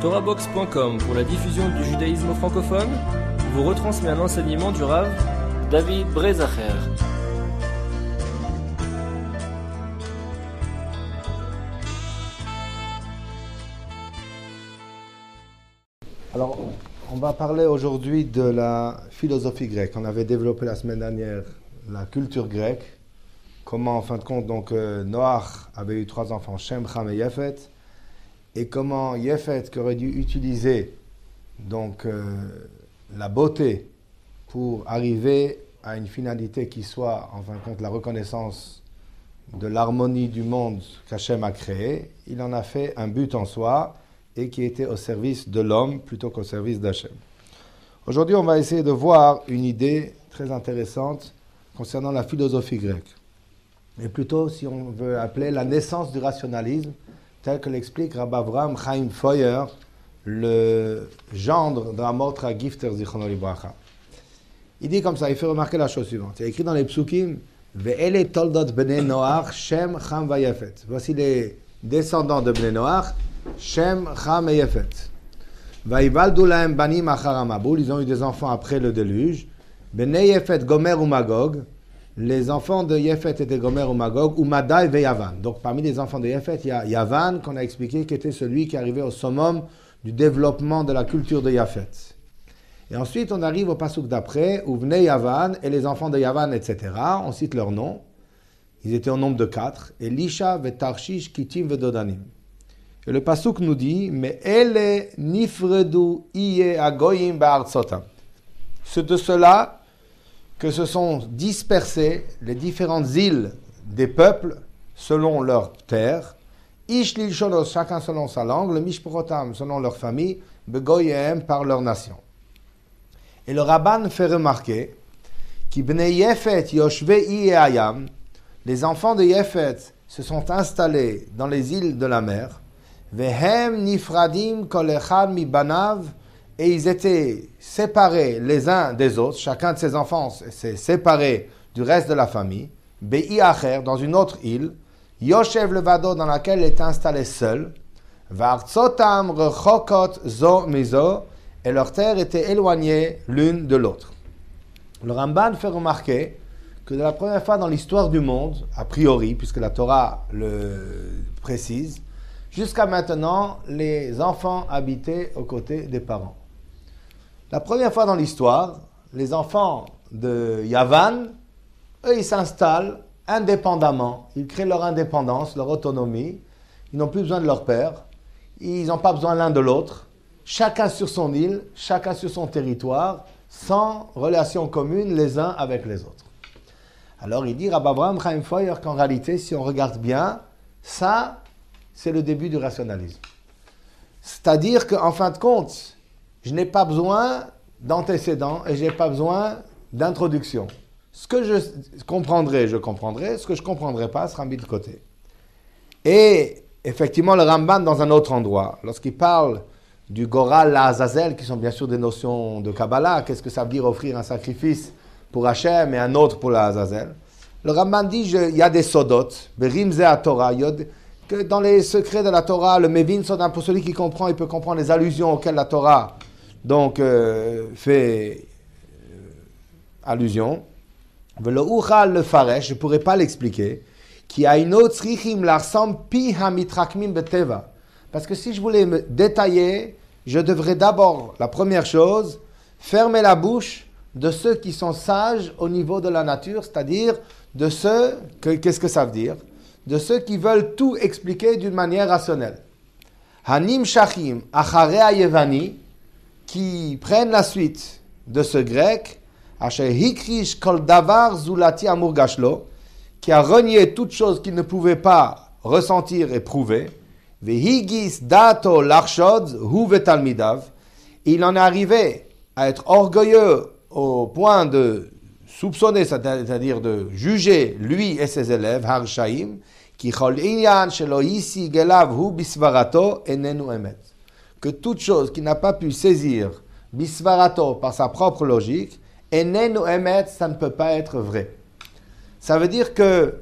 TorahBox.com pour la diffusion du judaïsme francophone vous retransmet un enseignement du Rav David Brezacher. Alors, on va parler aujourd'hui de la philosophie grecque. On avait développé la semaine dernière la culture grecque. Comment, en fin de compte, donc Noach avait eu 3 enfants, Shem, Ham et Yefet. Et comment Yefet, qui aurait dû utiliser donc la beauté pour arriver à une finalité qui soit, en fin de compte, la reconnaissance de l'harmonie du monde qu'Hachem a créé, il en a fait un but en soi et qui était au service de l'homme plutôt qu'au service d'Hachem. Aujourd'hui, on va essayer de voir une idée très intéressante concernant la philosophie grecque. Et plutôt, si on veut appeler la naissance du rationalisme, tel que l'explique Rabbi Avraham Chaim Feuer, le gendre de Amortra Gifter Zichrono Libracha. Il dit comme ça, il fait remarquer la chose suivante. Il y a écrit dans les psukim, Ve'ele toldot bnei Noach, Shem, Ham, Vayefet. Voici les descendants de Bnei Noach, Shem, Ham et Yefet. Vayivaldu lahem banim achar hamabul. Ils ont eu des enfants après le déluge. Bnei Yefet, Gomer ou Magog. Les enfants de Yefet étaient Gomer ou Magog, ou Madai et Yavan. Donc parmi les enfants de Yefet, il y a Yavan, qu'on a expliqué, qui était celui qui arrivait au summum du développement de la culture de Yefet. Et ensuite, on arrive au passouk d'après, où venaient Yavan, et les enfants de Yavan, etc. On cite leurs noms. Ils étaient au nombre de 4. Elisha, Tarshish, Kittim, Dodanim. Et le passouk nous dit, mais ele nifredu iye agoyim ba'artsotam. C'est de cela que se sont dispersées les différentes îles des peuples selon leur terre, Ish lilshonos, chacun selon sa langue, le Mishpochotam selon leur famille, Begoyem par leur nation. Et le Rabban fait remarquer qu'Ibnei Yefet Yoshve I Ayam, les enfants de Yefet se sont installés dans les îles de la mer, Vehem nifradim kol echad mi banav, et ils étaient séparés les uns des autres, chacun de ses enfants s'est séparé du reste de la famille, Be'i Acher, dans une autre île, Yoshev Levado, dans laquelle il était installé seul, V'artsotam rechokot zo mizo, et leurs terres étaient éloignées l'une de l'autre. Le Ramban fait remarquer que de la première fois dans l'histoire du monde, a priori, puisque la Torah le précise, jusqu'à maintenant, les enfants habitaient aux côtés des parents. La première fois dans l'histoire, les enfants de Yavan, eux, ils s'installent indépendamment. Ils créent leur indépendance, leur autonomie. Ils n'ont plus besoin de leur père. Ils n'ont pas besoin l'un de l'autre. Chacun sur son île, chacun sur son territoire, sans relation commune les uns avec les autres. Alors il dit, Rabbi Avraham Chaim Feuer, qu'en réalité, si on regarde bien, ça, c'est le début du rationalisme. C'est-à-dire qu'en fin de compte, je n'ai pas besoin d'antécédents et je n'ai pas besoin d'introduction. Ce que je comprendrai, je comprendrai. Ce que je ne comprendrai pas sera mis de côté. Et effectivement, le Ramban, dans un autre endroit, lorsqu'il parle du Goral, la Azazel, qui sont bien sûr des notions de Kabbalah, qu'est-ce que ça veut dire offrir un sacrifice pour Hachem et un autre pour la Azazel, le Ramban dit il y a des sodot, berimze à Torah, que dans les secrets de la Torah, le Mevin Sodam, pour celui qui comprend, il peut comprendre les allusions auxquelles la Torah donc fait allusion. Le Uchal le Faresh, je ne pourrais pas l'expliquer, qui a une autre tzrichim l'arsam pi hamitrakmim beteva. Parce que si je voulais me détailler, je devrais d'abord, la première chose, fermer la bouche de ceux qui sont sages au niveau de la nature, c'est-à-dire de ceux, qu'est-ce que ça veut dire? De ceux qui veulent tout expliquer d'une manière rationnelle. Hanim shachim acharea yevani, qui prennent la suite de ce grec, asher hikrish kol davar zulati amur gashlo, qui a renié toute chose qu'il ne pouvait pas ressentir et prouver, vehigis dato larshod hu vetalmidav, il en est arrivé à être orgueilleux au point de soupçonner, c'est-à-dire de juger lui et ses élèves, harshaim, ki chol inyan shelo yisi gelav hu bisvarato enenu emet, que toute chose qui n'a pas pu saisir bisvarato par sa propre logique, enenu emet, ça ne peut pas être vrai. Ça veut dire que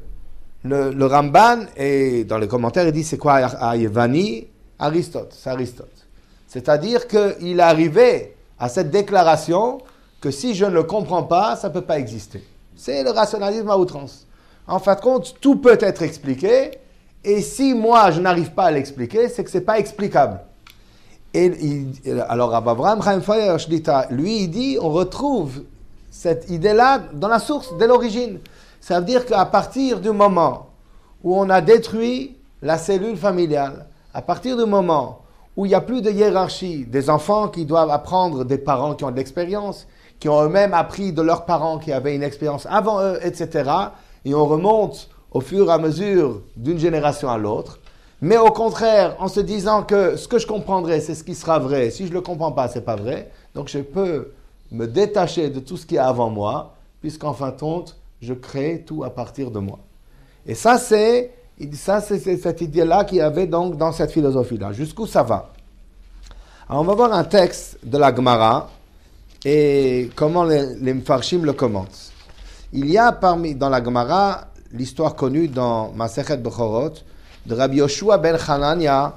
le Ramban, et dans les commentaires, il dit c'est quoi Ayevani? Aristote, c'est Aristote. C'est-à-dire qu'il est arrivé à cette déclaration que si je ne le comprends pas, ça ne peut pas exister. C'est le rationalisme à outrance. En fin de compte, tout peut être expliqué, et si moi je n'arrive pas à l'expliquer, c'est que ce n'est pas explicable. Alors Avraham Chaim Feuer Shlita, lui, il dit, on retrouve cette idée-là dans la source, dès l'origine. Ça veut dire qu'à partir du moment où on a détruit la cellule familiale, à partir du moment où il n'y a plus de hiérarchie, des enfants qui doivent apprendre des parents qui ont de l'expérience, qui ont eux-mêmes appris de leurs parents qui avaient une expérience avant eux, etc. Et on remonte au fur et à mesure d'une génération à l'autre. Mais au contraire, en se disant que ce que je comprendrai, c'est ce qui sera vrai. Si je ne le comprends pas, ce n'est pas vrai. Donc je peux me détacher de tout ce qui est avant moi, puisqu'en fin de compte, je crée tout à partir de moi. Et ça, c'est cette idée-là qu'il y avait donc dans cette philosophie-là. Jusqu'où ça va? Alors, on va voir un texte de la Gemara et comment les Mfarshim le commentent. Il y a dans la Gemara l'histoire connue dans Masechet Bechorot de Rabbi Yoshua ben Hanania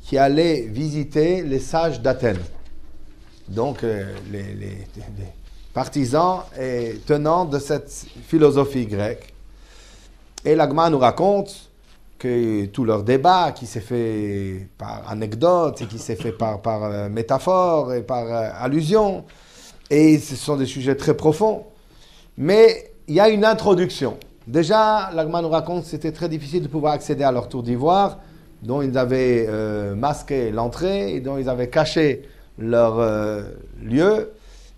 qui allait visiter les sages d'Athènes. Donc, les partisans et tenants de cette philosophie grecque. Et la Gemara nous raconte que tout leur débat qui s'est fait par anecdote et qui s'est fait par métaphore et par allusion, et ce sont des sujets très profonds. Mais il y a une introduction. Déjà, la Gemara nous raconte que c'était très difficile de pouvoir accéder à leur tour d'ivoire, dont ils avaient masqué l'entrée et dont ils avaient caché leur lieu.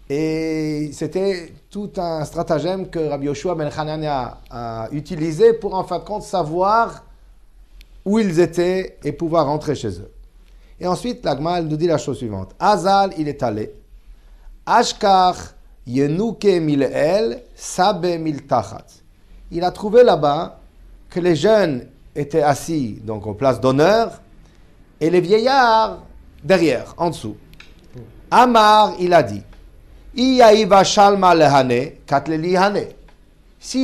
Et c'était tout un stratagème que Rabbi Yoshua ben Hanania a utilisé pour en fin de compte savoir où ils étaient et pouvoir rentrer chez eux. Et ensuite, la Gemara nous dit la chose suivante. Azal, il est allé. Ashkar yenuke mil'el sabe miltachat. Il a trouvé là-bas que les jeunes étaient assis donc en place d'honneur et les vieillards derrière, en dessous. Amar, il a dit, si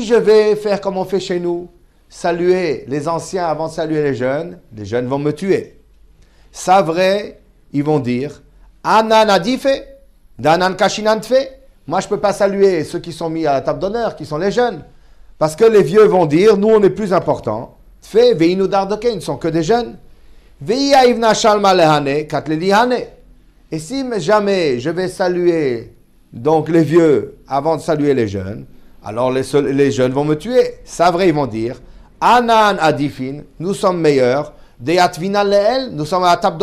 je vais faire comme on fait chez nous, saluer les anciens avant de saluer les jeunes vont me tuer. Ça vrai, ils vont dire, Anan adife, Danan kashinan tfe. Moi, je ne peux pas saluer ceux qui sont mis à la table d'honneur, qui sont les jeunes. Parce que les vieux vont dire, nous on est plus importants. Tfe, veinu dardoke, ils ne sont que des jeunes. Ve'yaivna shalma lehane, katleli hane. Et si jamais je vais saluer donc les vieux avant de saluer les jeunes, alors les jeunes vont me tuer. Ça vrai, ils vont dire, Anan adifin, nous sommes meilleurs. Deatvina leel, nous sommes à la table